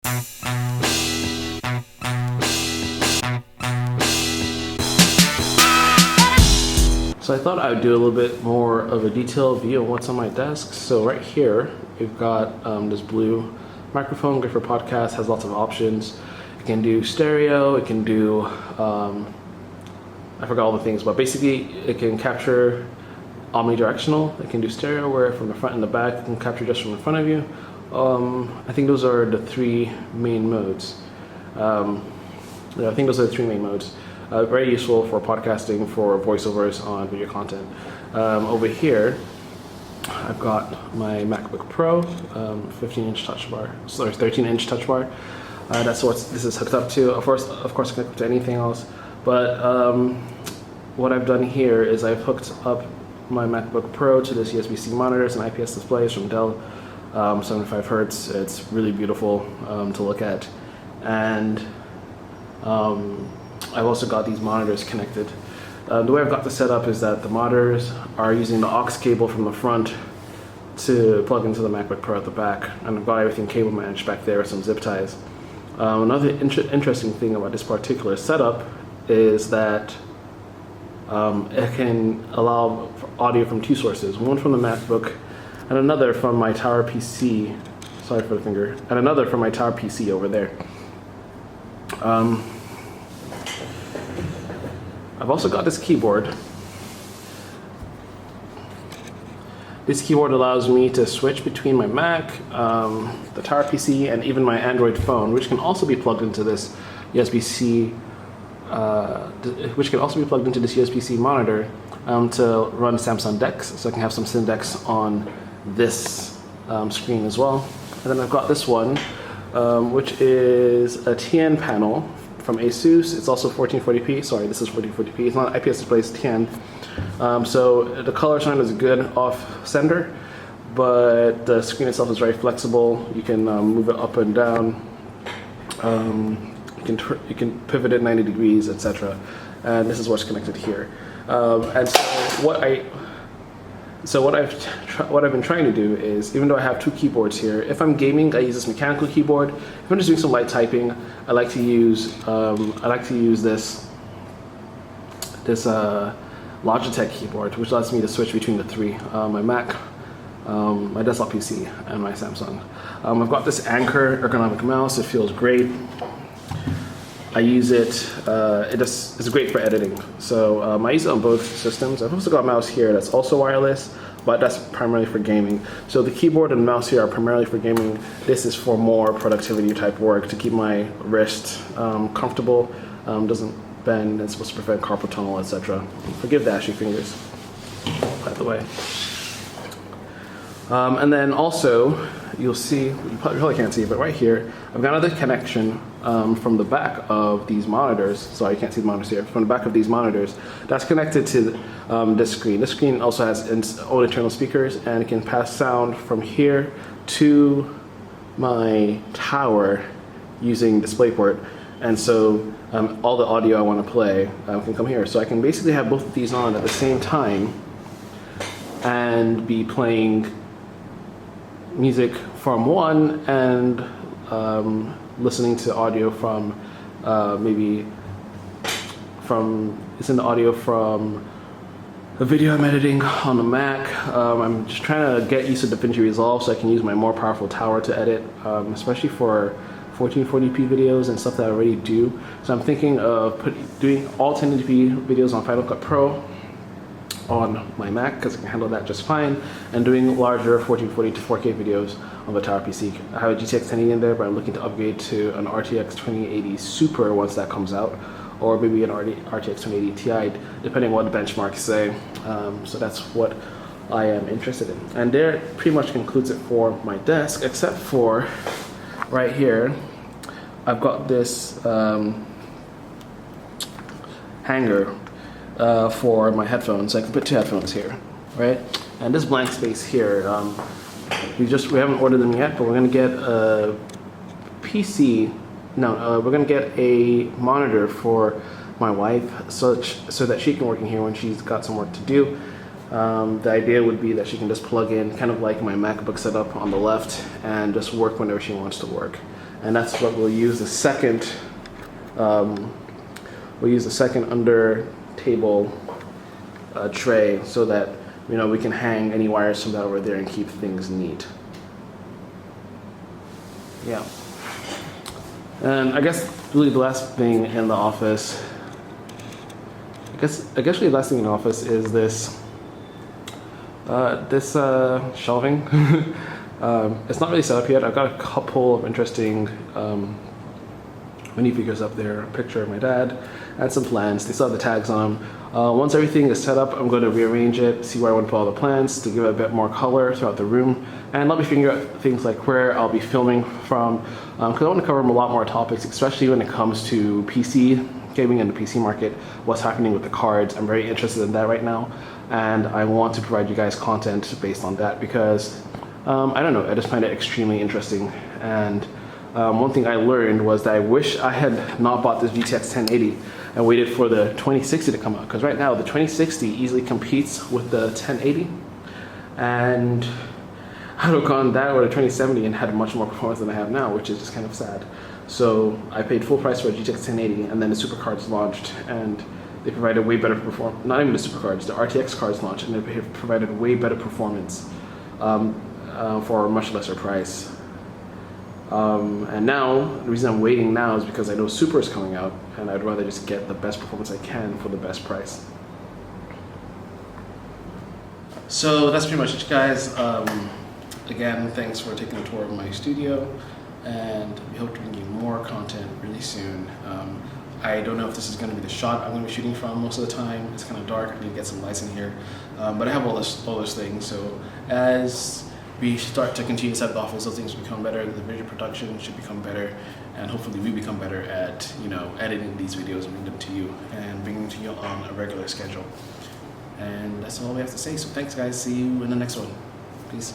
So I thought I would do a little bit more of a detailed view of what's on my desk. So right here, we've got this blue microphone, good for podcasts, has lots of options. It can do stereo, it can do, I forgot all the things, but basically it can capture omnidirectional. It can do stereo where from the front and the back, it can capture just from in front of you. I think those are the three main modes. I think those are the three main modes. Very useful for podcasting, for voiceovers on video content. Over here, I've got my MacBook Pro, 15-inch touch bar, sorry, 13-inch touch bar. That's what this is hooked up to. Of course, connected to anything else. But what I've done here is I've hooked up my MacBook Pro to this USB-C monitor. It's an IPS display. It's from Dell, 75 hertz. It's really beautiful to look at, and I've also got these monitors connected. The way I've got this set up is that the monitors are using the aux cable from the front to plug into the MacBook Pro at the back, and I've got everything cable managed back there with some zip ties. Another interesting thing about this particular setup is that it can allow audio from two sources, one from the MacBook and another from my Tower PC, sorry for the finger, and another from my Tower PC over there. I've also got this keyboard. This keyboard allows me to switch between my Mac, the Tower PC, and even my Android phone, which can also be plugged into this USB-C, monitor to run Samsung Dex, so I can have some Syndex on this screen as well. And then I've got this one, which is a TN panel from Asus. It's also 1440p. Sorry, this is 1440p. It's not IPS display, it's TN. So the color channel is good off center, but the screen itself is very flexible. You can move it up and down. You can pivot it 90 degrees, etc. And this is what's connected here. And so what I've been trying to do is, even though I have two keyboards here, if I'm gaming, I use this mechanical keyboard. If I'm just doing some light typing, I like to use this Logitech keyboard, which allows me to switch between the three: my Mac, my desktop PC, and my Samsung. I've got this Anker ergonomic mouse. It feels great. I use it. It's great for editing. So I use it on both systems. I've also got a mouse here that's also wireless, but that's primarily for gaming. So the keyboard and mouse here are primarily for gaming. This is for more productivity type work to keep my wrist comfortable, doesn't bend. It's supposed to prevent carpal tunnel, etc. Forgive the ashy fingers, by the way. And then also, you'll see, you probably can't see it, but right here, I've got another connection from the back of these monitors. Sorry, you can't see the monitors here. From the back of these monitors, that's connected to this screen. This screen also has its own internal speakers, and it can pass sound from here to my tower using DisplayPort. And so all the audio I want to play can come here. So I can basically have both of these on at the same time and be playing music from one and listening to audio from it's in the audio from a video I'm editing on the Mac. I'm just trying to get used to DaVinci Resolve so I can use my more powerful tower to edit, especially for 1440p videos and stuff that I already do. So I'm thinking of doing all 1080p videos on Final Cut Pro on my Mac, because I can handle that just fine, and doing larger 1440 to 4K videos on the Tower PC. I have a GTX 1080 in there, but I'm looking to upgrade to an RTX 2080 Super once that comes out, or maybe an RTX 2080 Ti, depending on what the benchmarks say. So that's what I am interested in. And there pretty much concludes it for my desk, except for right here, I've got this hanger for my headphones. I can put two headphones here, right? And this blank space here, we haven't ordered them yet, but we're gonna get a PC. No, we're gonna get a monitor for my wife, so that she can work in here when she's got some work to do. The idea would be that she can just plug in, kind of like my MacBook setup on the left, and just work whenever she wants to work. and that's what we'll use the second. We'll use the second under table tray so that we can hang any wires from that over there and keep things neat. Yeah. And I guess really the last thing in the office. I guess really the last thing in the office is this shelving. It's not really set up yet. I've got a couple of interesting minifigures up there, a picture of my dad, and some plans. They still have the tags on them. Once everything is set up, I'm going to rearrange it, see where I want to put all the plants to give it a bit more color throughout the room, and let me figure out things like where I'll be filming from, because I want to cover a lot more topics, especially when it comes to PC gaming and the PC market, what's happening with the cards. I'm very interested in that right now, and I want to provide you guys content based on that because, I don't know, I just find it extremely interesting. And one thing I learned was that I wish I had not bought this GTX 1080 and waited for the 2060 to come out, because right now the 2060 easily competes with the 1080, and I would have gone that or the 2070 and had much more performance than I have now, which is just kind of sad. So I paid full price for a GTX 1080, and then the supercards launched, and they provided way better performance. Not even the supercards, the RTX cards launched, and they provided way better performance for a much lesser price. And now, the reason I'm waiting now is because I know Super is coming out, and I'd rather just get the best performance I can for the best price. So that's pretty much it, guys. Again, thanks for taking a tour of my studio, and we hope to bring you more content really soon. I don't know if this is going to be the shot I'm going to be shooting from most of the time. It's kind of dark. I need to get some lights in here, but I have all those things. So as we start to continue to set the office, those things will become better. The video production should become better, and hopefully we become better at editing these videos and bringing them to you and bringing them to you on a regular schedule. And that's all we have to say. So thanks, guys. See you in the next one. Peace.